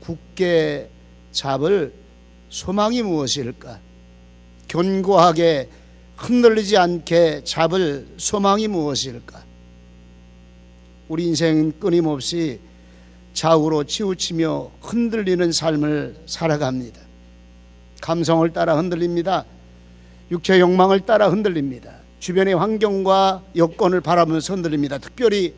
굳게 잡을 소망이 무엇일까? 견고하게 흔들리지 않게 잡을 소망이 무엇일까? 우리 인생은 끊임없이 좌우로 치우치며 흔들리는 삶을 살아갑니다. 감성을 따라 흔들립니다. 육체 욕망을 따라 흔들립니다. 주변의 환경과 여건을 바라보면서 흔들립니다. 특별히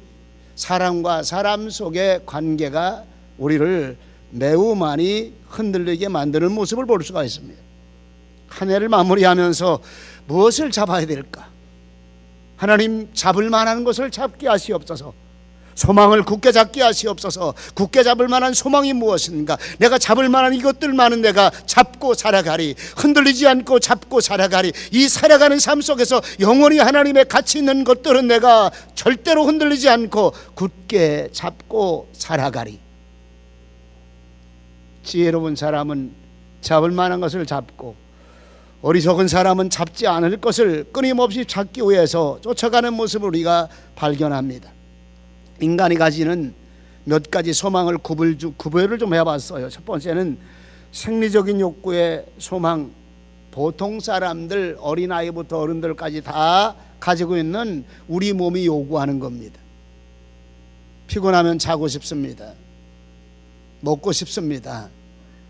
사람과 사람 속의 관계가 우리를 매우 많이 흔들리게 만드는 모습을 볼 수가 있습니다. 한 해를 마무리하면서 무엇을 잡아야 될까? 하나님, 잡을 만한 것을 잡게 하시옵소서. 소망을 굳게 잡게 하시옵소서. 굳게 잡을 만한 소망이 무엇인가? 내가 잡을 만한 이것들만은 내가 잡고 살아가리. 흔들리지 않고 잡고 살아가리. 이 살아가는 삶 속에서 영원히 하나님의 가치 있는 것들은 내가 절대로 흔들리지 않고 굳게 잡고 살아가리. 지혜로운 사람은 잡을 만한 것을 잡고, 어리석은 사람은 잡지 않을 것을 끊임없이 찾기 위해서 쫓아가는 모습을 우리가 발견합니다. 인간이 가지는 몇 가지 소망을 구별을 좀 해봤어요. 첫 번째는 생리적인 욕구의 소망. 보통 사람들, 어린아이부터 어른들까지 다 가지고 있는 우리 몸이 요구하는 겁니다. 피곤하면 자고 싶습니다. 먹고 싶습니다.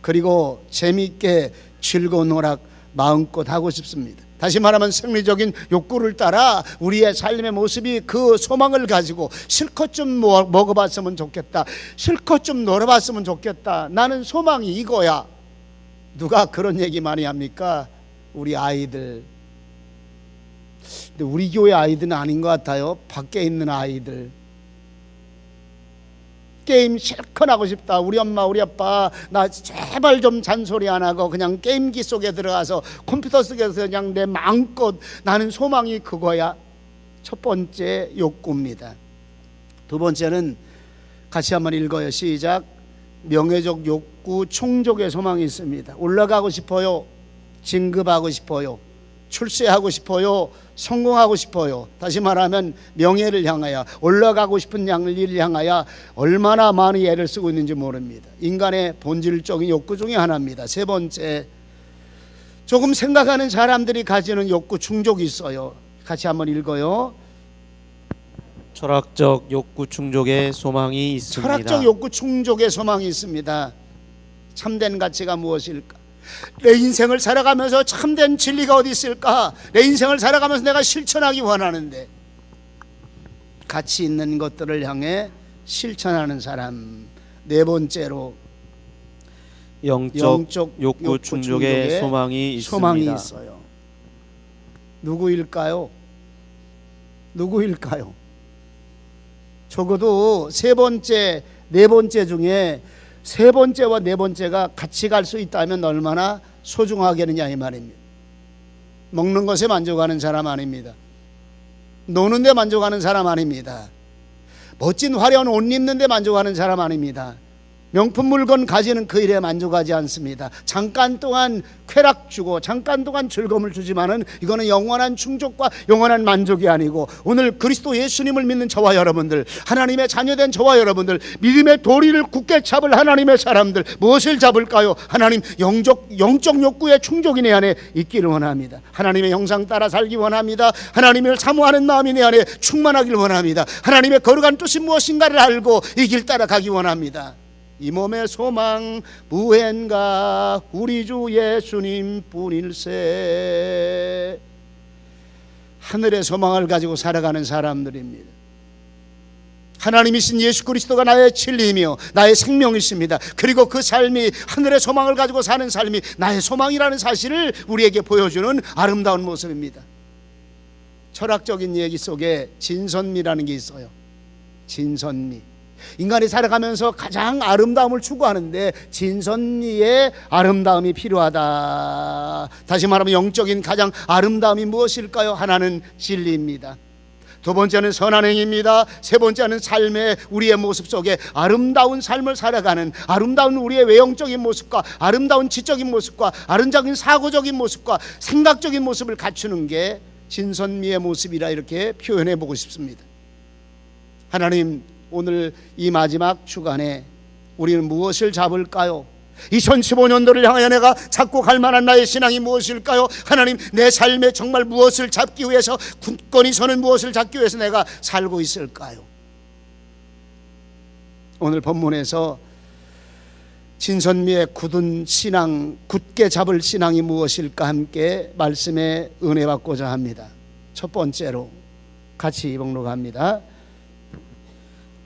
그리고 재미있게 즐거운 오락 마음껏 하고 싶습니다. 다시 말하면 생리적인 욕구를 따라 우리의 삶의 모습이 그 소망을 가지고 실컷 좀 먹어봤으면 좋겠다, 실컷 좀 놀아봤으면 좋겠다, 나는 소망이 이거야. 누가 그런 얘기 많이 합니까? 우리 아이들. 근데 우리 교회 아이들은 아닌 것 같아요. 밖에 있는 아이들. 게임 실컷 하고 싶다. 우리 엄마 우리 아빠 나 제발 좀 잔소리 안 하고 그냥 게임기 속에 들어가서 컴퓨터 속에서 그냥 내 마음껏, 나는 소망이 그거야. 첫 번째 욕구입니다. 두 번째는 같이 한번 읽어요. 시작. 명예적 욕구, 충족의 소망이 있습니다. 올라가고 싶어요. 진급하고 싶어요. 출세하고 싶어요. 성공하고 싶어요. 다시 말하면 명예를 향하여, 올라가고 싶은 일을 향하여 얼마나 많은 애를 쓰고 있는지 모릅니다. 인간의 본질적인 욕구 중에 하나입니다. 세 번째, 조금 생각하는 사람들이 가지는 욕구, 충족이 있어요. 같이 한번 읽어요. 철학적 욕구 충족의 소망이 있습니다. 철학적 욕구 충족의 소망이 있습니다. 참된 가치가 무엇일까? 내 인생을 살아가면서 참된 진리가 어디 있을까? 내 인생을 살아가면서 내가 실천하기 원하는데, 가치 있는 것들을 향해 실천하는 사람. 네 번째로 영적 욕구 충족의 소망이 있습니다. 있어요. 누구일까요? 누구일까요? 적어도 세 번째, 네 번째 중에 세 번째와 네 번째가 같이 갈 수 있다면 얼마나 소중하겠느냐 이 말입니다. 먹는 것에 만족하는 사람 아닙니다. 노는 데 만족하는 사람 아닙니다. 멋진 화려한 옷 입는 데 만족하는 사람 아닙니다. 명품 물건 가지는 그 일에 만족하지 않습니다. 잠깐 동안 쾌락 주고 잠깐 동안 즐거움을 주지만은 이거는 영원한 충족과 영원한 만족이 아니고, 오늘 그리스도 예수님을 믿는 저와 여러분들, 하나님의 자녀된 저와 여러분들, 믿음의 도리를 굳게 잡을 하나님의 사람들, 무엇을 잡을까요? 하나님, 영적 욕구의 충족이 내 안에 있기를 원합니다. 하나님의 형상 따라 살기 원합니다. 하나님을 사모하는 마음이 내 안에 충만하기를 원합니다. 하나님의 거룩한 뜻이 무엇인가를 알고 이 길 따라 가기 원합니다. 이 몸의 소망 무언가 우리 주 예수님 뿐일세. 하늘의 소망을 가지고 살아가는 사람들입니다. 하나님이신 예수 그리스도가 나의 진리이며 나의 생명이십니다. 그리고 그 삶이, 하늘의 소망을 가지고 사는 삶이 나의 소망이라는 사실을 우리에게 보여주는 아름다운 모습입니다. 철학적인 얘기 속에 진선미라는 게 있어요. 진선미. 인간이 살아가면서 가장 아름다움을 추구하는데 진선미의 아름다움이 필요하다. 다시 말하면 영적인 가장 아름다움이 무엇일까요? 하나는 진리입니다. 두 번째는 선한 행위입니다. 세 번째는 삶의 우리의 모습 속에 아름다운 삶을 살아가는, 아름다운 우리의 외형적인 모습과 아름다운 지적인 모습과 아름다운 사고적인 모습과 생각적인 모습을 갖추는 게 진선미의 모습이라 이렇게 표현해 보고 싶습니다. 하나님, 오늘 이 마지막 주간에 우리는 무엇을 잡을까요? 2015년도를 향하여 내가 잡고 갈 만한 나의 신앙이 무엇일까요? 하나님, 내 삶에 정말 무엇을 잡기 위해서, 굳건히 서는 무엇을 잡기 위해서 내가 살고 있을까요? 오늘 본문에서 진선미의 굳은 신앙, 굳게 잡을 신앙이 무엇일까 함께 말씀에 은혜 받고자 합니다. 첫 번째로 같이 봉독합니다.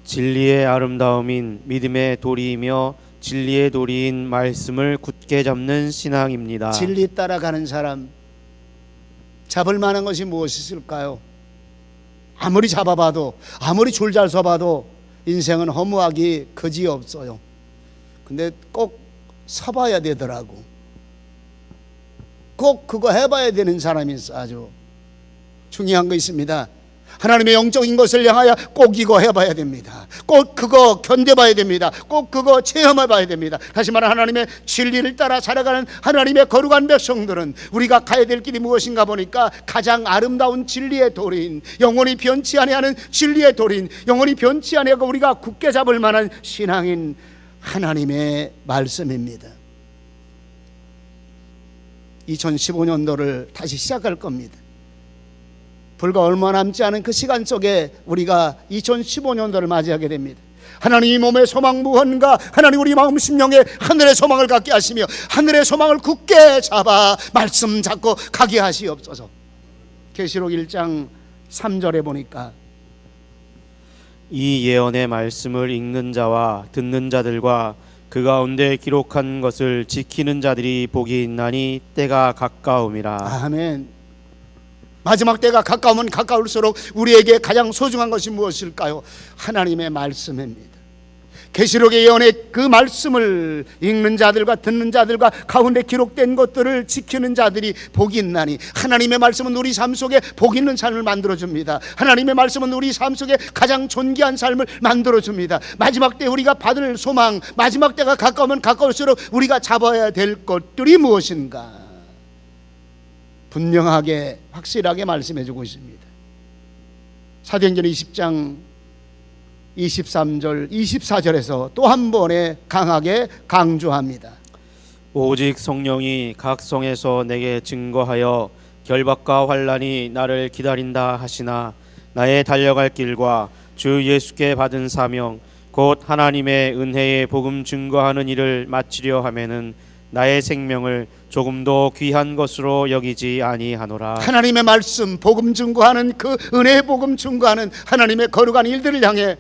진리의 아름다움인 믿음의 도리이며 진리의 도리인 말씀을 굳게 잡는 신앙입니다. 진리 따라가는 사람, 잡을 만한 것이 무엇이 있을까요? 아무리 잡아봐도, 아무리 줄 잘 서봐도 인생은 허무하기 그지없어요. 근데 꼭 서봐야 되더라고. 꼭 그거 해봐야 되는 사람이 있어. 아주 중요한 거 있습니다. 하나님의 영적인 것을 향하여 꼭 이거 해봐야 됩니다. 꼭 그거 견뎌봐야 됩니다. 꼭 그거 체험해봐야 됩니다. 다시 말해, 하나님의 진리를 따라 살아가는 하나님의 거룩한 백성들은 우리가 가야 될 길이 무엇인가 보니까 가장 아름다운 진리의 도리인, 영원히 변치 아니하는 진리의 도리인, 영원히 변치 아니하고 우리가 굳게 잡을 만한 신앙인 하나님의 말씀입니다. 2015년도를 다시 시작할 겁니다. 불과 얼마 남지 않은 그 시간 속에 우리가 2015년도를 맞이하게 됩니다. 하나님, 이 몸의 소망 무언가, 하나님 우리 마음 심령에 하늘의 소망을 갖게 하시며 하늘의 소망을 굳게 잡아 말씀 잡고 가게 하시옵소서. 계시록 1장 3절에 보니까 이 예언의 말씀을 읽는 자와 듣는 자들과 그 가운데 기록한 것을 지키는 자들이 복이 있나니 때가 가까움이라. 아멘. 마지막 때가 가까우면 가까울수록 우리에게 가장 소중한 것이 무엇일까요? 하나님의 말씀입니다. 계시록의 예언의 그 말씀을 읽는 자들과 듣는 자들과 가운데 기록된 것들을 지키는 자들이 복이 있나니, 하나님의 말씀은 우리 삶 속에 복 있는 삶을 만들어줍니다. 하나님의 말씀은 우리 삶 속에 가장 존귀한 삶을 만들어줍니다. 마지막 때 우리가 받을 소망, 마지막 때가 가까우면 가까울수록 우리가 잡아야 될 것들이 무엇인가 분명하게 확실하게 말씀해 주고 있습니다. 사도행전 20장 23절 24절에서 또 한 번에 강하게 강조합니다. 오직 성령이 각 성에서 내게 증거하여 결박과 환난이 나를 기다린다 하시나 나의 달려갈 길과 주 예수께 받은 사명 곧 하나님의 은혜의 복음 증거하는 일을 마치려 하면은 나의 생명을 조금도 귀한 것으로 여기지 아니하노라. 하나님의 말씀, 복음 증거하는 그 은혜의 복음 증거하는 하나님의 거룩한 일들을 향해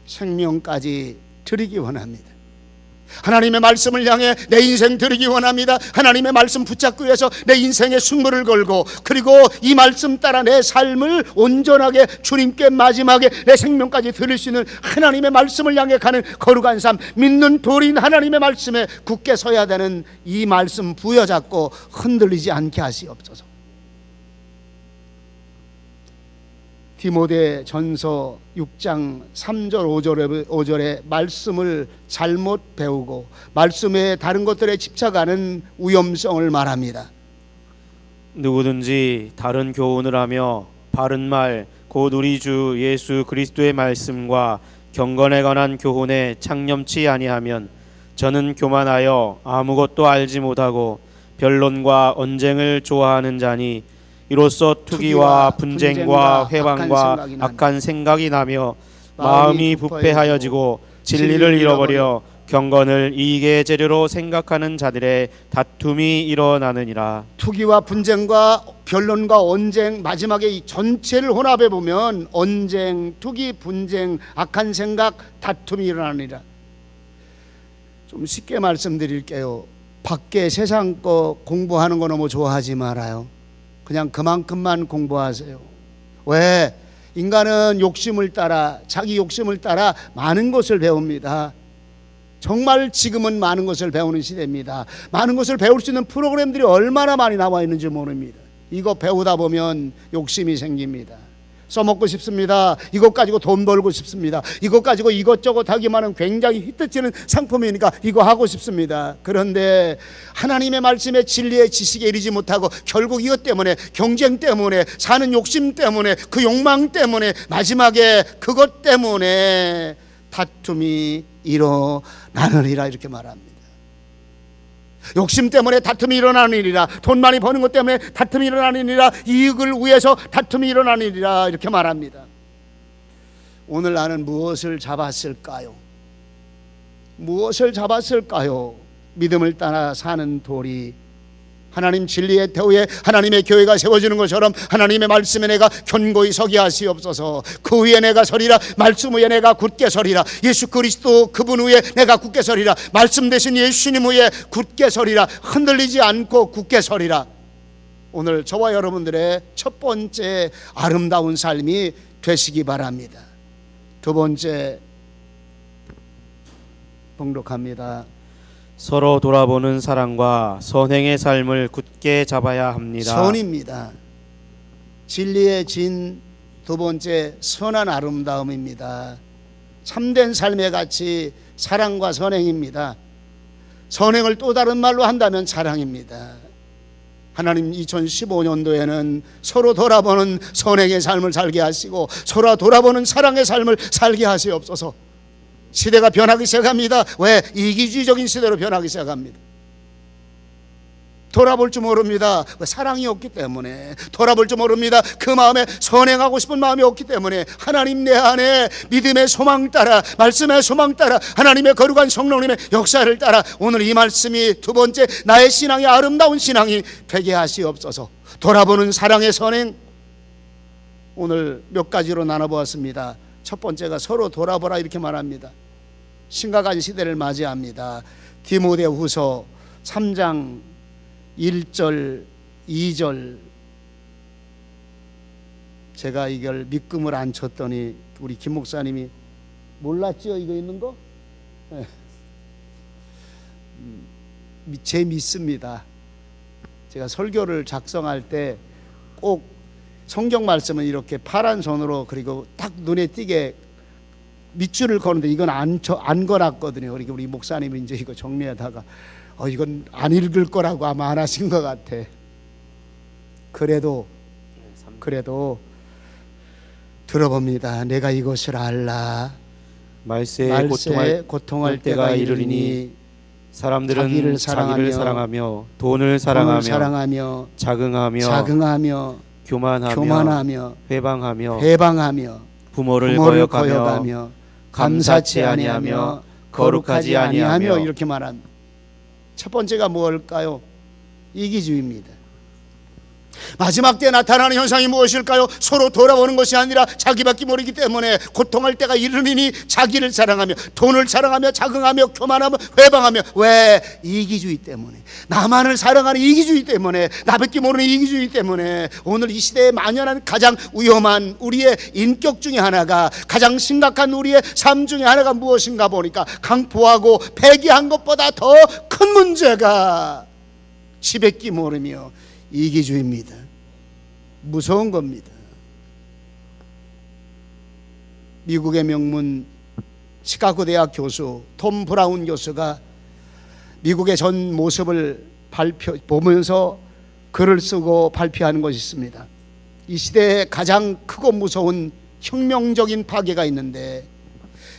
생명까지 드리기 원합니다. 하나님의 말씀을 향해 내 인생 드리기 원합니다. 하나님의 말씀 붙잡기 위해서 내 인생의 승부를 걸고, 그리고 이 말씀 따라 내 삶을 온전하게 주님께 마지막에 내 생명까지 드릴 수 있는 하나님의 말씀을 향해 가는 거룩한 삶, 믿는 도리인 하나님의 말씀에 굳게 서야 되는 이 말씀 부여잡고 흔들리지 않게 하시옵소서. 디모데 전서 6장 3절 5절의 말씀을 잘못 배우고 말씀의 다른 것들에 집착하는 위험성을 말합니다. 누구든지 다른 교훈을 하며 바른 말 곧 우리 주 예수 그리스도의 말씀과 경건에 관한 교훈에 창념치 아니하면 저는 교만하여 아무것도 알지 못하고 변론과 언쟁을 좋아하는 자니 이로써 투기와 분쟁과 회방과 악한 생각이 나며 마음이 부패하여지고 진리를 잃어버려 경건을 이익의 재료로 생각하는 자들의 다툼이 일어나느니라. 투기와 분쟁과 변론과 언쟁, 마지막에 이 전체를 혼합해 보면 언쟁, 투기, 분쟁, 악한 생각, 다툼이 일어나느니라. 좀 쉽게 말씀드릴게요. 밖에 세상 거 공부하는 거 너무 좋아하지 말아요. 그냥 그만큼만 공부하세요. 왜? 인간은 욕심을 따라, 자기 욕심을 따라 많은 것을 배웁니다. 정말 지금은 많은 것을 배우는 시대입니다. 많은 것을 배울 수 있는 프로그램들이 얼마나 많이 나와 있는지 모릅니다. 이거 배우다 보면 욕심이 생깁니다. 써먹고 싶습니다. 이것 가지고 돈 벌고 싶습니다. 이것 가지고 이것저것 하기만은 굉장히 히트치는 상품이니까 이거 하고 싶습니다. 그런데 하나님의 말씀의 진리의 지식에 이르지 못하고 결국 이것 때문에, 경쟁 때문에, 사는 욕심 때문에, 그 욕망 때문에, 마지막에 그것 때문에 다툼이 일어나느니라 이렇게 말합니다. 욕심 때문에 다툼이 일어나느니라, 돈 많이 버는 것 때문에 다툼이 일어나느니라, 이익을 위해서 다툼이 일어나느니라 이렇게 말합니다. 오늘 나는 무엇을 잡았을까요? 무엇을 잡았을까요? 믿음을 따라 사는 도리, 하나님 진리의 태우에 하나님의 교회가 세워지는 것처럼 하나님의 말씀에 내가 견고히 서게 하시옵소서. 그 위에 내가 서리라, 말씀 위에 내가 굳게 서리라. 예수 그리스도 그분 위에 내가 굳게 서리라. 말씀 대신 예수님 위에 굳게 서리라. 흔들리지 않고 굳게 서리라. 오늘 저와 여러분들의 첫 번째 아름다운 삶이 되시기 바랍니다. 두 번째 봉독합니다. 서로 돌아보는 사랑과 선행의 삶을 굳게 잡아야 합니다. 선입니다. 진리의 진 두 번째 선한 아름다움입니다. 참된 삶의 가치 사랑과 선행입니다. 선행을 또 다른 말로 한다면 사랑입니다. 하나님 2015년도에는 서로 돌아보는 선행의 삶을 살게 하시고 서로 돌아보는 사랑의 삶을 살게 하시옵소서. 시대가 변하기 시작합니다. 왜? 이기주의적인 시대로 변하기 시작합니다. 돌아볼 줄 모릅니다. 왜? 사랑이 없기 때문에. 돌아볼 줄 모릅니다. 그 마음에 선행하고 싶은 마음이 없기 때문에. 하나님 내 안에 믿음의 소망 따라, 말씀의 소망 따라, 하나님의 거룩한 성령님의 역사를 따라 오늘 이 말씀이 두 번째 나의 신앙이 아름다운 신앙이 되게 하시옵소서. 돌아보는 사랑의 선행, 오늘 몇 가지로 나눠보았습니다. 첫 번째가 서로 돌아보라 이렇게 말합니다. 심각한 시대를 맞이합니다. 디모데후서 3장 1절 2절, 제가 이걸 밑금을 안 쳤더니 우리 김 목사님이 몰랐죠 이거 있는 거? 제 믿습니다. 제가 설교를 작성할 때 꼭 성경 말씀은 이렇게 파란 선으로 그리고 딱 눈에 띄게 밑줄을 거는데 이건 안 걸었거든요. 그러니까 우리 목사님이 이제 이거 정리하다가 이건 안 읽을 거라고 아마 안 하신 것 같아. 그래도 들어봅니다. 내가 이것을 알라. 말세에 고통할 때가 이르리니 사람들은 자기를 사랑하며 돈을 사랑하며 자긍하며 교만하며 회방하며 부모를 거역하며 감사치 아니하며 거룩하지 아니하며 이렇게 말합니다. 첫 번째가 무엇일까요? 이기주의입니다. 마지막 때 나타나는 현상이 무엇일까요? 서로 돌아보는 것이 아니라 자기밖에 모르기 때문에 고통할 때가 이르리니 자기를 사랑하며 돈을 사랑하며 자긍하며 교만하며 회방하며. 왜? 이기주의 때문에. 나만을 사랑하는 이기주의 때문에, 나밖에 모르는 이기주의 때문에. 오늘 이 시대에 만연한 가장 위험한 우리의 인격 중에 하나가, 가장 심각한 우리의 삶 중에 하나가 무엇인가 보니까 강포하고 폐기한 것보다 더 큰 문제가 지밖에 모르며 이기주의입니다. 무서운 겁니다. 미국의 명문 시카고 대학 교수 톰 브라운 교수가 미국의 전 모습을 보면서 글을 쓰고 발표하는 것이 있습니다. 이 시대에 가장 크고 무서운 혁명적인 파괴가 있는데,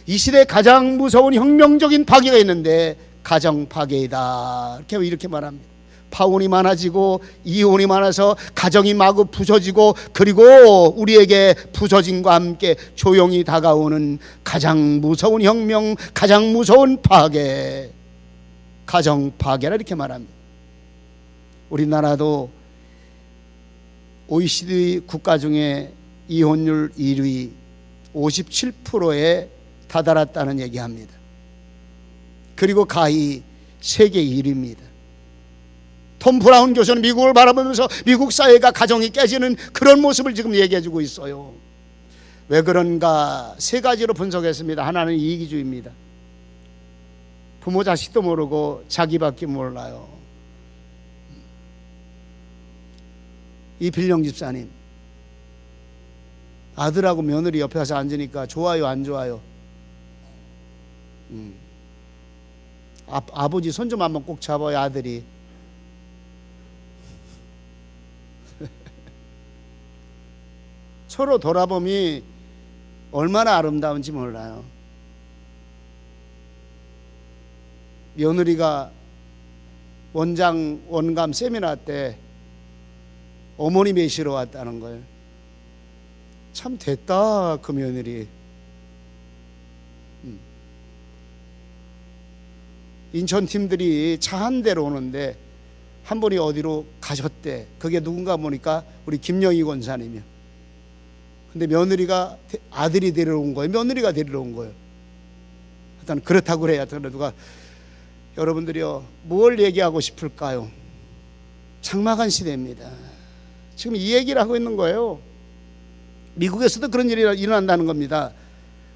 이 시대에 가장 무서운 혁명적인 파괴가 있는데 가정 파괴이다 이렇게 말합니다. 파혼이 많아지고 이혼이 많아서 가정이 마구 부서지고, 그리고 우리에게 부서짐과 함께 조용히 다가오는 가장 무서운 혁명, 가장 무서운 파괴, 가정 파괴라 이렇게 말합니다. 우리나라도 OECD 국가 중에 이혼율 1위 57%에 다다랐다는 얘기합니다. 그리고 가히 세계 1위입니다. 톰 브라운 교수는 미국을 바라보면서 미국 사회가 가정이 깨지는 그런 모습을 지금 얘기해주고 있어요. 왜 그런가? 세 가지로 분석했습니다. 하나는 이기주의입니다. 부모 자식도 모르고 자기밖에 몰라요. 이필령 집사님, 아들하고 며느리 옆에 와서 앉으니까 좋아요 안 좋아요? 아버지 손 좀 한번 꼭 잡아요 아들이. 서로 돌아봄이 얼마나 아름다운지 몰라요. 며느리가 원감 세미나 때 어머니 모시러 왔다는 거예요. 참 됐다 그 며느리. 인천 팀들이 차 한 대로 오는데 한 분이 어디로 가셨대. 그게 누군가 보니까 우리 김영희 권사님이요. 근데 며느리가 아들이 데리러 온 거예요. 며느리가 데리러 온 거예요. 일단 그렇다고 그래야 누가. 여러분들이요, 뭘 얘기하고 싶을까요? 장막한 시대입니다. 지금 이 얘기를 하고 있는 거예요. 미국에서도 그런 일이 일어난다는 겁니다.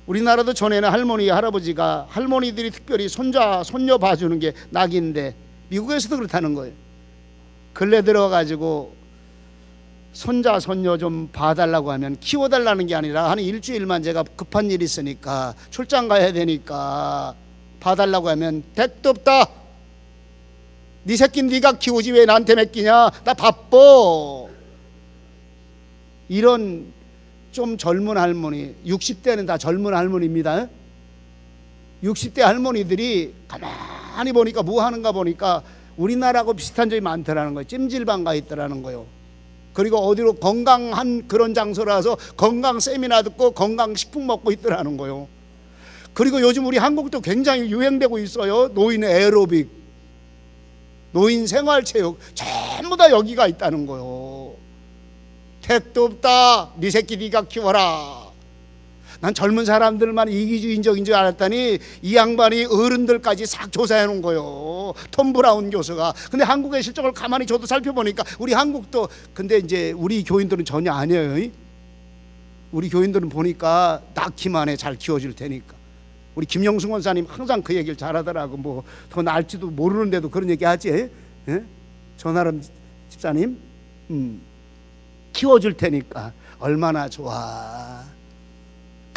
우리나라도 전에는 할머니, 할아버지가 할머니들이 특별히 손자, 손녀 봐주는 게 낙인데 미국에서도 그렇다는 거예요. 근래 들어가지고 손자, 손녀 좀 봐달라고 하면 키워달라는 게 아니라 한 일주일만 제가 급한 일이 있으니까 출장 가야 되니까 봐달라고 하면 택도 없다. 네 새끼 네가 키우지 왜 나한테 맡기냐. 나 바빠. 이런 좀 젊은 할머니, 60대는 다 젊은 할머니입니다. 60대 할머니들이 가만히 보니까 뭐 하는가 보니까 우리나라하고 비슷한 점이 많더라는 거예요. 찜질방 가 있더라는 거예요. 그리고 어디로 건강한 그런 장소라서 건강 세미나 듣고 건강 식품 먹고 있더라는 거예요. 그리고 요즘 우리 한국도 굉장히 유행되고 있어요. 노인 에어로빅, 노인 생활체육, 전부 다 여기가 있다는 거예요. 택도 없다. 네 새끼 네가 키워라. 난 젊은 사람들만 이기주의적인 줄 알았더니 이 양반이 어른들까지 싹 조사해 놓은 거예요. 톰 브라운 교수가. 근데 한국의 실적을 가만히 저도 살펴보니까 우리 한국도, 근데 이제 우리 교인들은 전혀 아니에요. 우리 교인들은 보니까 낳기만 해. 잘 키워줄 테니까. 우리 김영승 원사님 항상 그 얘기를 잘하더라고. 뭐 더 나을지도 모르는데도 그런 얘기 하지. 예? 전하람 집사님, 키워줄 테니까. 얼마나 좋아.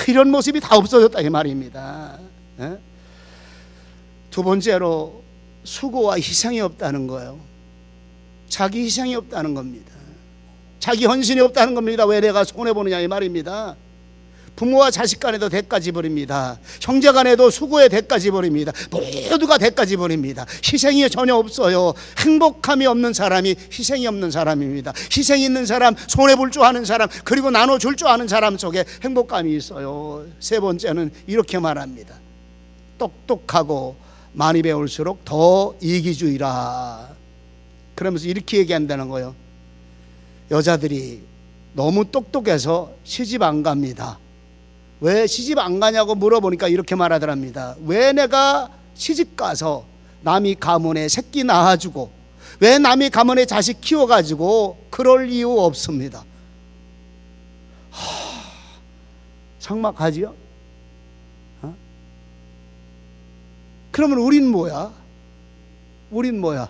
이런 모습이 다 없어졌다 이 말입니다. 예? 두 번째로 수고와 희생이 없다는 거예요. 자기 희생이 없다는 겁니다. 자기 헌신이 없다는 겁니다. 왜 내가 손해보느냐 이 말입니다. 부모와 자식 간에도 대가 지불입니다. 형제 간에도 수고의 대가 지불입니다. 모두가 대가 지불입니다. 희생이 전혀 없어요. 행복함이 없는 사람이 희생이 없는 사람입니다. 희생이 있는 사람, 손해볼 줄 아는 사람, 그리고 나눠줄 줄 아는 사람 속에 행복감이 있어요. 세 번째는 이렇게 말합니다. 똑똑하고 많이 배울수록 더 이기주의라. 그러면서 이렇게 얘기한다는 거예요. 여자들이 너무 똑똑해서 시집 안 갑니다. 왜 시집 안 가냐고 물어보니까 이렇게 말하더랍니다. 왜 내가 시집 가서 남이 가문에 새끼 낳아주고 왜 남이 가문에 자식 키워가지고 그럴 이유 없습니다. 삭막하지요? 그러면 우린 뭐야? 우린 뭐야?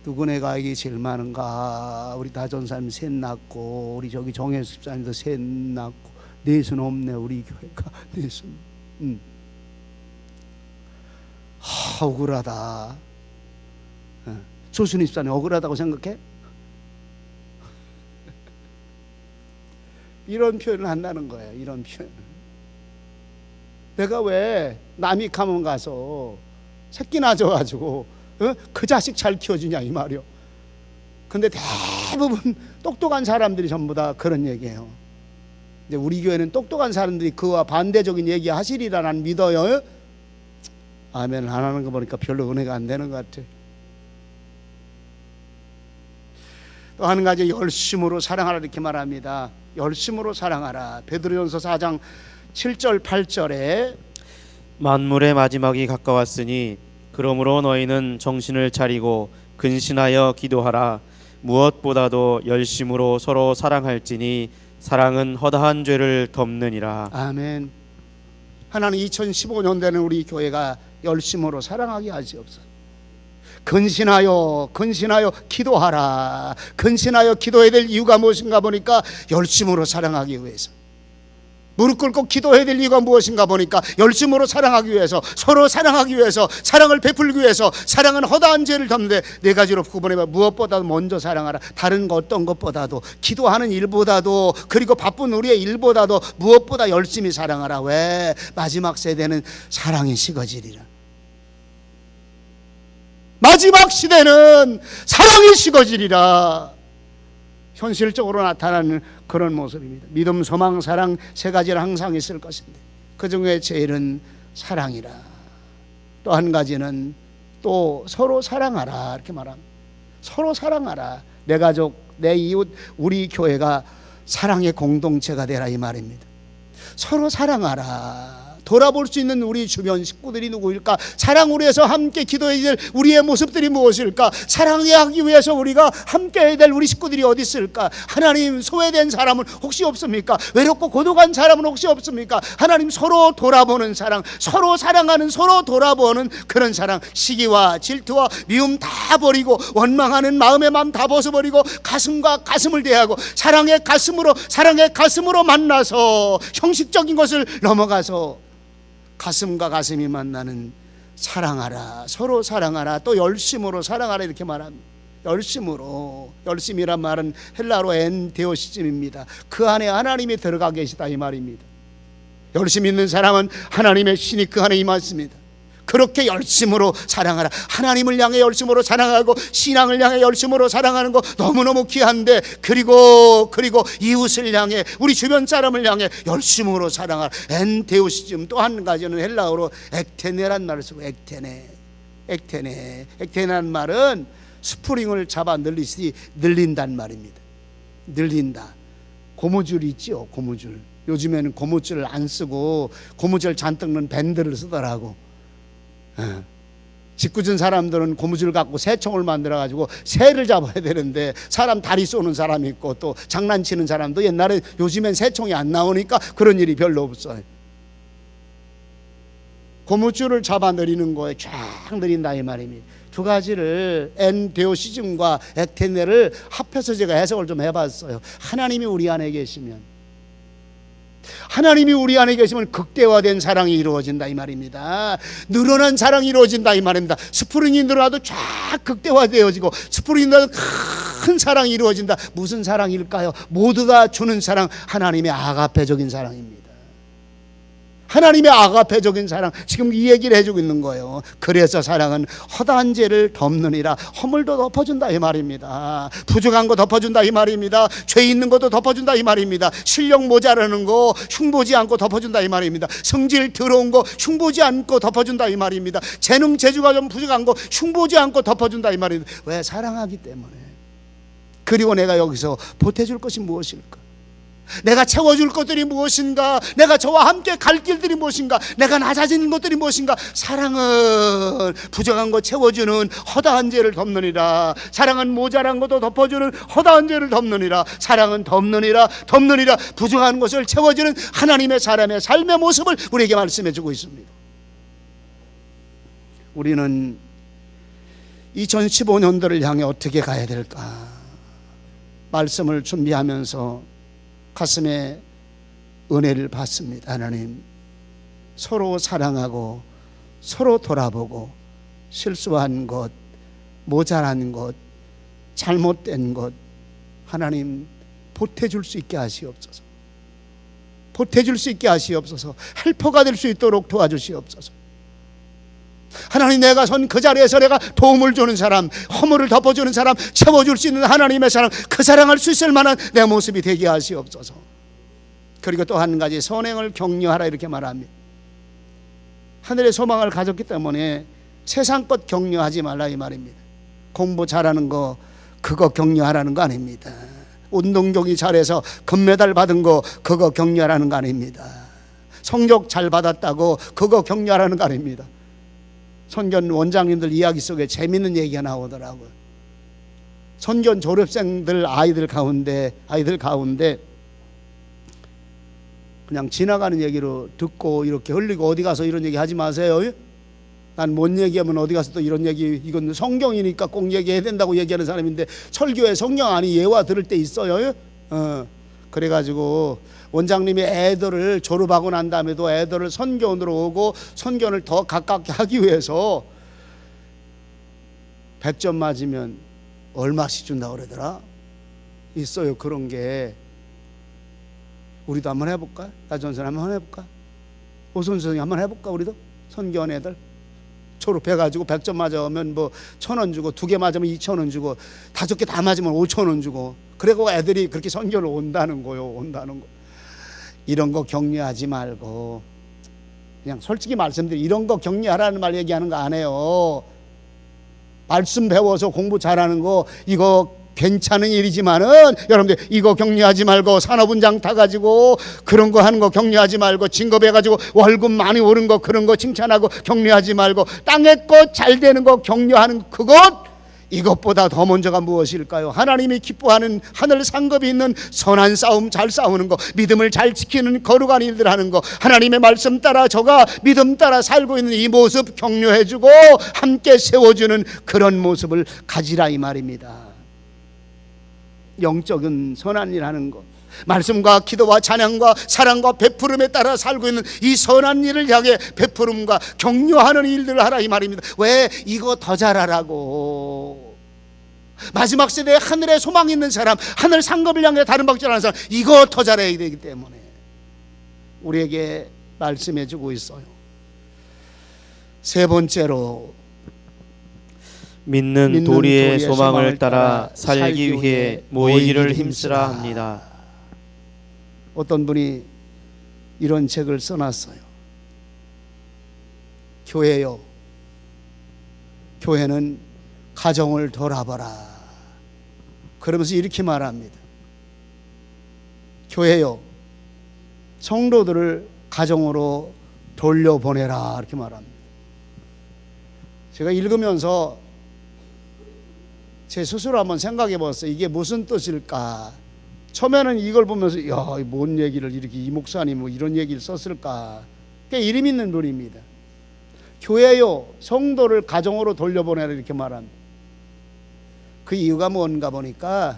누구네가 아기 제일 많은가? 우리 다전사님 셋 낳고 우리 저기 정혜수 집사님도 셋 낳고 넷은 없네 우리 교회가 넷은. 억울하다. 조순희 집사님 억울하다고 생각해? 이런 표현을 한다는 거예요. 이런 표현. 내가 왜 남이 가문 가서 새끼 낳아줘가지고 그 자식 잘 키워주냐 이 말이요. 근데 대부분 똑똑한 사람들이 전부 다 그런 얘기예요. 이제 우리 교회는 똑똑한 사람들이 그와 반대적인 얘기 하시리라 난 믿어요. 아멘. 안 하는 거 보니까 별로 은혜가 안 되는 것 같아. 또 한 가지 열심으로 사랑하라 이렇게 말합니다. 열심으로 사랑하라. 베드로전서 4장 7절 8절에 만물의 마지막이 가까웠으니 그러므로 너희는 정신을 차리고 근신하여 기도하라. 무엇보다도 열심으로 서로 사랑할지니 사랑은 허다한 죄를 덮느니라. 아멘. 하나님 2015년 되는 우리 교회가 열심으로 사랑하게 하시옵소서. 근신하여 기도하라. 근신하여 기도해야 될 이유가 무엇인가 보니까 열심으로 사랑하기 위해서. 무릎 꿇고 기도해야 될 이유가 무엇인가 보니까 열심으로 사랑하기 위해서, 서로 사랑하기 위해서, 사랑을 베풀기 위해서. 사랑은 허다한 죄를 덮는데 네 가지로 구분해봐. 무엇보다도 먼저 사랑하라. 다른 거 어떤 것보다도, 기도하는 일보다도, 그리고 바쁜 우리의 일보다도 무엇보다 열심히 사랑하라. 왜? 마지막 세대는 사랑이 식어지리라. 마지막 시대는 사랑이 식어지리라. 현실적으로 나타나는 그런 모습입니다. 믿음, 소망, 사랑 세 가지는 항상 있을 것인데 그 중에 제일은 사랑이라. 또 한 가지는 또 서로 사랑하라 이렇게 말합니다. 서로 사랑하라. 내 가족, 내 이웃, 우리 교회가 사랑의 공동체가 되라 이 말입니다. 서로 사랑하라. 돌아볼 수 있는 우리 주변 식구들이 누구일까? 사랑으로 해서 함께 기도해야 될 우리의 모습들이 무엇일까? 사랑하기 위해서 우리가 함께 해야 될 우리 식구들이 어디 있을까? 하나님, 소외된 사람은 혹시 없습니까? 외롭고 고독한 사람은 혹시 없습니까? 하나님, 서로 돌아보는 사랑, 서로 사랑하는, 서로 돌아보는 그런 사랑. 시기와 질투와 미움 다 버리고 원망하는 마음의 마음 다 벗어버리고 가슴과 가슴을 대하고 사랑의 가슴으로 만나서 형식적인 것을 넘어가서 가슴과 가슴이 만나는 사랑하라. 서로 사랑하라. 또 열심으로 사랑하라 이렇게 말합니다. 열심으로. 열심이란 말은 헬라어로 엔데오시즘입니다. 그 안에 하나님이 들어가 계시다 이 말입니다. 열심 있는 사람은 하나님의 신이 그 안에 임했습니다. 그렇게 열심으로 사랑하라. 하나님을 향해 열심으로 사랑하고 신앙을 향해 열심으로 사랑하는 거 너무너무 귀한데, 그리고 이웃을 향해, 우리 주변 사람을 향해 열심으로 사랑하라. 엔데오시즘. 또 한 가지는 헬라어로 액테네란 말을 쓰고, 액테네란 말은 스프링을 잡아 늘리시 늘린단 말입니다. 늘린다. 고무줄 있죠, 고무줄. 요즘에는 고무줄을 안 쓰고 고무줄 잔뜩 넣은 밴드를 쓰더라고. 짓궂은 사람들은 고무줄 갖고 새총을 만들어 가지고 새를 잡아야 되는데, 사람 다리 쏘는 사람이 있고 또 장난치는 사람도 옛날에, 요즘엔 새총이 안 나오니까 그런 일이 별로 없어요. 고무줄을 잡아 내리는 거에 쫙 내린다 이 말입니다. 두 가지를, 엔데오시즘과 액테네를 합해서 제가 해석을 좀 해봤어요. 하나님이 우리 안에 계시면 극대화된 사랑이 이루어진다 이 말입니다. 늘어난 사랑이 이루어진다 이 말입니다. 스프링이 늘어나도 쫙 극대화되어지고, 스프링이 늘어나도 큰 사랑이 이루어진다. 무슨 사랑일까요? 모두가 주는 사랑, 하나님의 아가페적인 사랑입니다. 하나님의 아가페적인 사랑, 지금 이 얘기를 해주고 있는 거예요. 그래서 사랑은 허다한 죄를 덮느니라. 허물도 덮어준다 이 말입니다. 부족한 거 덮어준다 이 말입니다. 죄 있는 것도 덮어준다 이 말입니다. 실력 모자라는 거 흉보지 않고 덮어준다 이 말입니다. 성질 더러운 거 흉보지 않고 덮어준다 이 말입니다. 재능 재주가 좀 부족한 거 흉보지 않고 덮어준다 이 말입니다. 왜? 사랑하기 때문에. 그리고 내가 여기서 보태줄 것이 무엇일까? 내가 채워줄 것들이 무엇인가? 내가 저와 함께 갈 길들이 무엇인가? 내가 낮아지는 것들이 무엇인가? 사랑은 부족한 것 채워주는 허다한 죄를 덮느니라. 사랑은 모자란 것도 덮어주는 허다한 죄를 덮느니라. 사랑은 덮느니라 부족한 것을 채워주는 하나님의 사람의 삶의 모습을 우리에게 말씀해 주고 있습니다. 우리는 2015년도를 향해 어떻게 가야 될까? 말씀을 준비하면서 가슴에 은혜를 받습니다. 하나님, 서로 사랑하고 서로 돌아보고 실수한 것, 모자란 것, 잘못된 것, 하나님 보태줄 수 있게 하시옵소서. 보태줄 수 있게 하시옵소서. 헬퍼가 될 수 있도록 도와주시옵소서. 하나님, 내가 선 그 자리에서 내가 도움을 주는 사람, 허물을 덮어주는 사람, 채워줄 수 있는 하나님의 사람, 그 사랑할 수 있을 만한 내 모습이 되게 하시옵소서. 그리고 또 한 가지, 선행을 격려하라 이렇게 말합니다. 하늘의 소망을 가졌기 때문에 세상 것 격려하지 말라 이 말입니다. 공부 잘하는 거, 그거 격려하라는 거 아닙니다. 운동 경기 잘해서 금메달 받은 거, 그거 격려하라는 거 아닙니다. 성적 잘 받았다고 그거 격려하라는 거 아닙니다. 선견 원장님들 이야기 속에 재밌는 얘기가 나오더라고요. 선견 졸업생들 아이들 가운데 그냥 지나가는 얘기로 듣고 이렇게 흘리고, 어디 가서 이런 얘기 하지 마세요. 난 뭔 얘기하면 어디 가서 또 이런 얘기, 이건 성경이니까 꼭 얘기해야 된다고 얘기하는 사람인데, 설교에 성경 아니 예화 들을 때 있어요. 그래가지고 원장님이 애들을 졸업하고 난 다음에도 애들을 선교원으로 오고 선교원을 더 가깝게 하기 위해서 100점 맞으면 얼마씩 준다고 그러더라. 있어요, 그런 게. 우리도 한번 해볼까? 나전선 한번 해볼까? 오선선이 한번 해볼까? 우리도 선교원 애들 졸업해가지고 100점 맞으면 뭐 1,000원 주고, 2개 맞으면 2,000원 주고, 5개 다 맞으면 5,000원 주고, 그리고 애들이 그렇게 선교를 온다는 거요. 온다는 거. 이런 거 격려하지 말고, 그냥 솔직히 말씀드리면 이런 거 격려하라는 말 얘기하는 거 안 해요. 말씀 배워서 공부 잘하는 거 이거 괜찮은 일이지만은, 여러분들 이거 격려하지 말고, 산업훈장 타가지고 그런 거 하는 거 격려하지 말고, 진급해가지고 월급 많이 오른 거 그런 거 칭찬하고 격려하지 말고, 땅에 거 잘 되는 거 격려하는 그것, 이것보다 더 먼저가 무엇일까요? 하나님이 기뻐하는 하늘 상급이 있는 선한 싸움 잘 싸우는 거, 믿음을 잘 지키는 거룩한 일들 하는 거, 하나님의 말씀 따라 저가 믿음 따라 살고 있는 이 모습 격려해주고 함께 세워주는 그런 모습을 가지라 이 말입니다. 영적인 선한 일 하는 것, 말씀과 기도와 찬양과 사랑과 베푸름에 따라 살고 있는 이 선한 일을 향해 베푸름과 격려하는 일들을 하라 이 말입니다. 왜? 이거 더 잘하라고. 마지막 세대에 하늘에 소망이 있는 사람, 하늘 상급을 향해 다른 박질하는 사람, 이거 더 잘해야 되기 때문에 우리에게 말씀해 주고 있어요. 세 번째로, 믿는 도리의 소망을 따라 살기 위해 모이기를 힘쓰라 합니다. 어떤 분이 이런 책을 써놨어요. 교회요, 교회는 가정을 돌아보라. 그러면서 이렇게 말합니다. 교회요, 성도들을 가정으로 돌려보내라. 이렇게 말합니다. 제가 읽으면서 제 스스로 한번 생각해 봤어요. 이게 무슨 뜻일까? 처음에는 이걸 보면서 야, 뭔 얘기를 이렇게 이 목사님 뭐 이런 얘기를 썼을까? 꽤 이름 있는 분입니다. 교회요, 성도를 가정으로 돌려보내라 이렇게 말합니다. 그 이유가 뭔가 보니까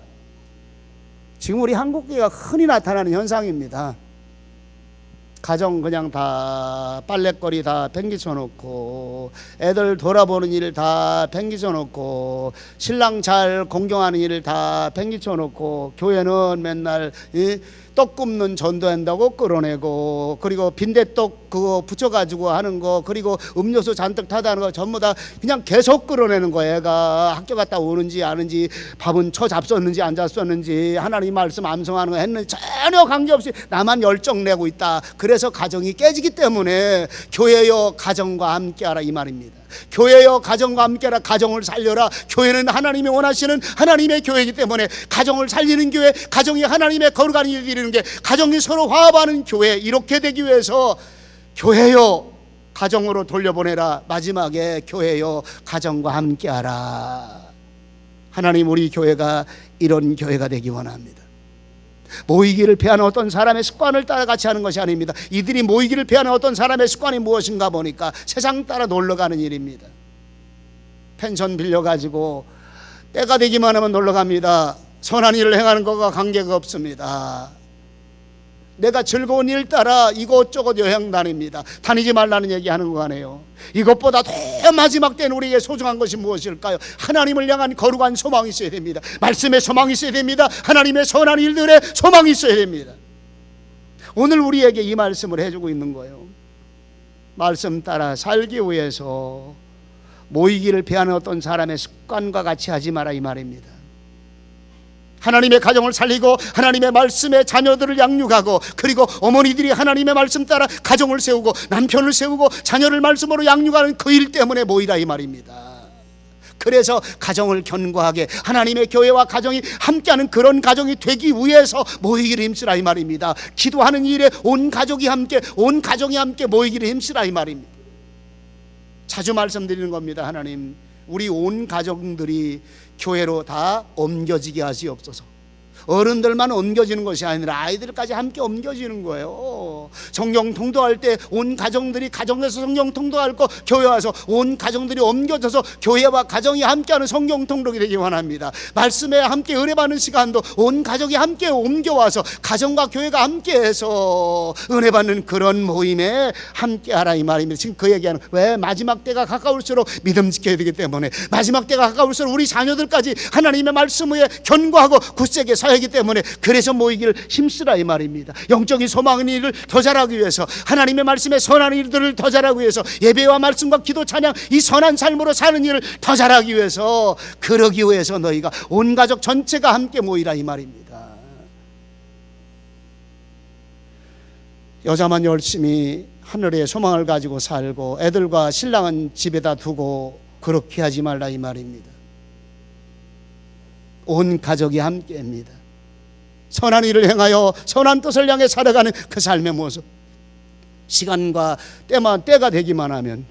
지금 우리 한국교회가 흔히 나타나는 현상입니다. 가정 그냥 다 빨랫거리 다 팽개쳐 놓고, 애들 돌아보는 일 다 팽개쳐 놓고, 신랑 잘 공경하는 일 다 팽개쳐 놓고, 교회는 맨날 떡 굽는 전도한다고 끌어내고, 그리고 빈대떡 그거 붙여가지고 하는 거, 그리고 음료수 잔뜩 타다 하는 거 전부 다 그냥 계속 끌어내는 거. 애가 학교 갔다 오는지 아는지, 밥은 쳐 잡섰는지 안 잡섰는지, 하나님 말씀 암송하는 거 했는지 전혀 관계없이 나만 열정 내고 있다. 그래서 가정이 깨지기 때문에 교회여 가정과 함께하라 이 말입니다. 교회여 가정과 함께하라. 가정을 살려라. 교회는 하나님이 원하시는 하나님의 교회이기 때문에 가정을 살리는 교회, 가정이 하나님의 거룩한 일을 이루는 게, 가정이 서로 화합하는 교회, 이렇게 되기 위해서 교회여 가정으로 돌려보내라. 마지막에 교회여 가정과 함께하라. 하나님 우리 교회가 이런 교회가 되기 원합니다. 모이기를 피하는 어떤 사람의 습관을 따라 같이 하는 것이 아닙니다. 이들이 모이기를 피하는 어떤 사람의 습관이 무엇인가 보니까 세상 따라 놀러가는 일입니다. 펜션 빌려가지고 때가 되기만 하면 놀러갑니다. 선한 일을 행하는 것과 관계가 없습니다. 내가 즐거운 일 따라 이곳저곳 여행 다닙니다. 다니지 말라는 얘기하는 거 아니에요. 이것보다 더 마지막 때는 우리에게 소중한 것이 무엇일까요? 하나님을 향한 거룩한 소망이 있어야 됩니다. 말씀의 소망이 있어야 됩니다. 하나님의 선한 일들의 소망이 있어야 됩니다. 오늘 우리에게 이 말씀을 해주고 있는 거예요. 말씀 따라 살기 위해서 모이기를 피하는 어떤 사람의 습관과 같이 하지 마라 이 말입니다. 하나님의 가정을 살리고 하나님의 말씀에 자녀들을 양육하고, 그리고 어머니들이 하나님의 말씀 따라 가정을 세우고 남편을 세우고 자녀를 말씀으로 양육하는 그 일 때문에 모이라 이 말입니다. 그래서 가정을 견고하게 하나님의 교회와 가정이 함께하는 그런 가정이 되기 위해서 모이기를 힘쓰라 이 말입니다. 기도하는 일에 온 가족이 함께, 온 가정이 함께 모이기를 힘쓰라 이 말입니다. 자주 말씀드리는 겁니다. 하나님 우리 온 가정들이 교회로 다 옮겨지게 하시옵소서. 어른들만 옮겨지는 것이 아니라 아이들까지 함께 옮겨지는 거예요. 성경 통독할 때 온 가정들이 가정에서 성경 통독할 거 교회 와서 온 가정들이 옮겨져서 교회와 가정이 함께하는 성경 통독이 되기 원합니다. 말씀에 함께 은혜받는 시간도 온 가족이 함께 옮겨와서 가정과 교회가 함께해서 은혜받는 그런 모임에 함께하라 이 말입니다. 지금 그 얘기하는, 왜? 마지막 때가 가까울수록 믿음 지켜야 되기 때문에, 마지막 때가 가까울수록 우리 자녀들까지 하나님의 말씀 위에 견고하고 굳세게 서야 살아야하기 때문에 그래서 모이기를 힘쓰라 이 말입니다. 영적인 소망의 일을 더 잘하기 위해서, 하나님의 말씀에 선한 일들을 더 잘하기 위해서, 예배와 말씀과 기도 찬양 이 선한 삶으로 사는 일을 더 잘하기 위해서, 그러기 위해서 너희가 온 가족 전체가 함께 모이라 이 말입니다. 여자만 열심히 하늘의 소망을 가지고 살고 애들과 신랑은 집에다 두고 그렇게 하지 말라 이 말입니다. 온 가족이 함께입니다. 선한 일을 행하여 선한 뜻을 향해 살아가는 그 삶의 모습, 시간과 때가 되기만 하면,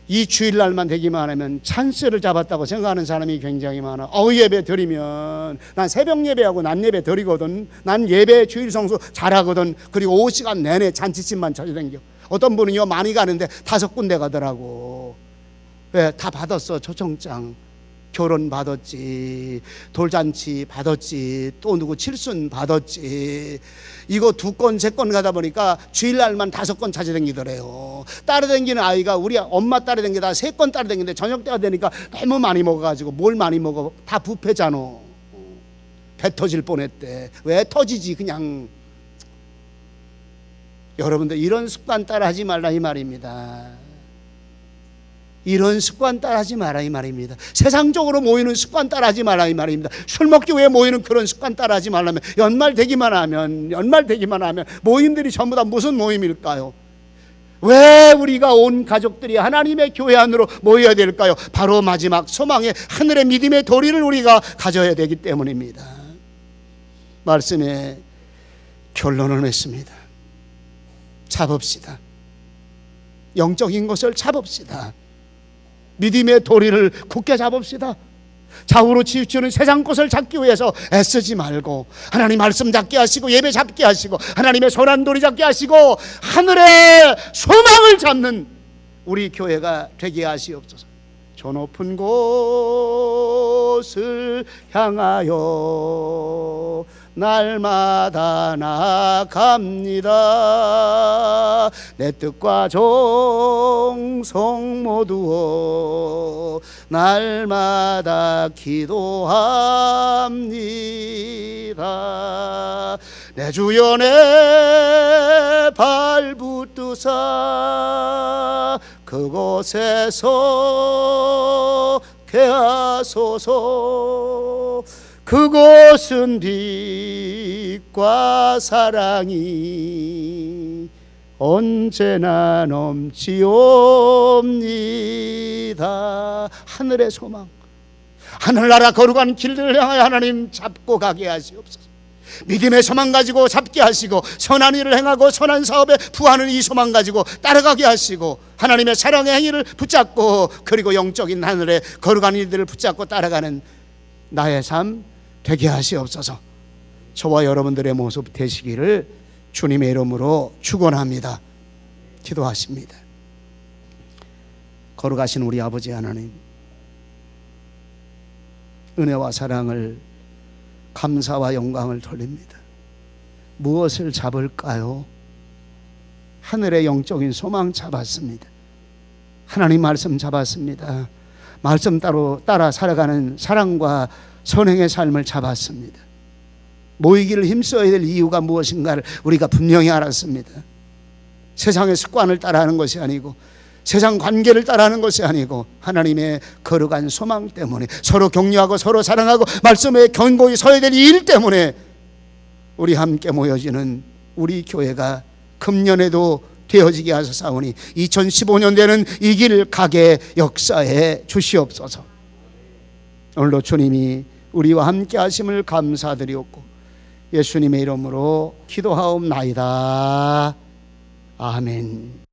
이 주일날만 되기만 하면 찬스를 잡았다고 생각하는 사람이 굉장히 많아. 예배 드리면, 난 새벽 예배하고 낮 예배 드리거든, 난 예배 주일 성수 잘하거든, 그리고 오후 시간 내내 잔치집만 찾아다녀. 어떤 분은요 많이 가는데 5군데 가더라고. 왜? 다 받았어. 초청장, 결혼 받았지, 돌잔치 받았지, 또 누구 칠순 받았지. 이거 2건 3건 가다 보니까 주일날만 5건 찾아다니더래요. 따라다니는 아이가, 우리 엄마 따라다니다 3건 따라다니는데 저녁 때가 되니까 너무 많이 먹어가지고, 뭘 많이 먹어, 다 뷔페잖아. 배 터질 뻔했대. 왜 터지지 그냥. 여러분들 이런 습관 따라하지 말라 이 말입니다. 이런 습관 따라하지 마라 이 말입니다. 세상적으로 모이는 습관 따라하지 마라 이 말입니다. 술 먹기 위해 모이는 그런 습관 따라하지 말라면, 연말 되기만 하면 모임들이 전부 다 무슨 모임일까요? 왜 우리가 온 가족들이 하나님의 교회 안으로 모여야 될까요? 바로 마지막 소망의 하늘의 믿음의 도리를 우리가 가져야 되기 때문입니다. 말씀에 결론을 냈습니다. 잡읍시다. 영적인 것을 잡읍시다. 믿음의 도리를 굳게 잡읍시다. 좌우로 치우치는 세상 것을 잡기 위해서 애쓰지 말고, 하나님 말씀 잡게 하시고, 예배 잡게 하시고, 하나님의 선한 도리 잡게 하시고, 하늘의 소망을 잡는 우리 교회가 되게 하시옵소서. 저 높은 곳을 향하여 날마다 나아갑니다. 내 뜻과 정성 모두어 날마다 기도합니다. 내 주연의 발붙드사 그곳에서 개하소서. 그곳은 빛과 사랑이 언제나 넘치옵니다. 하늘의 소망, 하늘나라 거룩한 길들을 향하여 하나님 잡고 가게 하시옵소서. 믿음의 소망 가지고 잡게 하시고, 선한 일을 행하고 선한 사업에 부하는 이 소망 가지고 따라가게 하시고, 하나님의 사랑의 행위를 붙잡고, 그리고 영적인 하늘의 거룩한 일들을 붙잡고 따라가는 나의 삶 되게 하시옵소서. 저와 여러분들의 모습 되시기를 주님의 이름으로 축원합니다. 기도하십니다. 거룩하신 우리 아버지 하나님, 은혜와 사랑을, 감사와 영광을 돌립니다. 무엇을 잡을까요? 하늘의 영적인 소망 잡았습니다. 하나님 말씀 잡았습니다. 말씀 따라 살아가는 사랑과 선행의 삶을 잡았습니다. 모이기를 힘써야 될 이유가 무엇인가를 우리가 분명히 알았습니다. 세상의 습관을 따라하는 것이 아니고, 세상 관계를 따라하는 것이 아니고, 하나님의 거룩한 소망 때문에, 서로 격려하고 서로 사랑하고 말씀에 견고히 서야 될 일 때문에 우리 함께 모여지는 우리 교회가 금년에도 되어지게 하소서오니 2015년 되는 이 길 가게 역사해 주시옵소서. 오늘도 주님이 우리와 함께 하심을 감사드리옵고 예수님의 이름으로 기도하옵나이다. 아멘.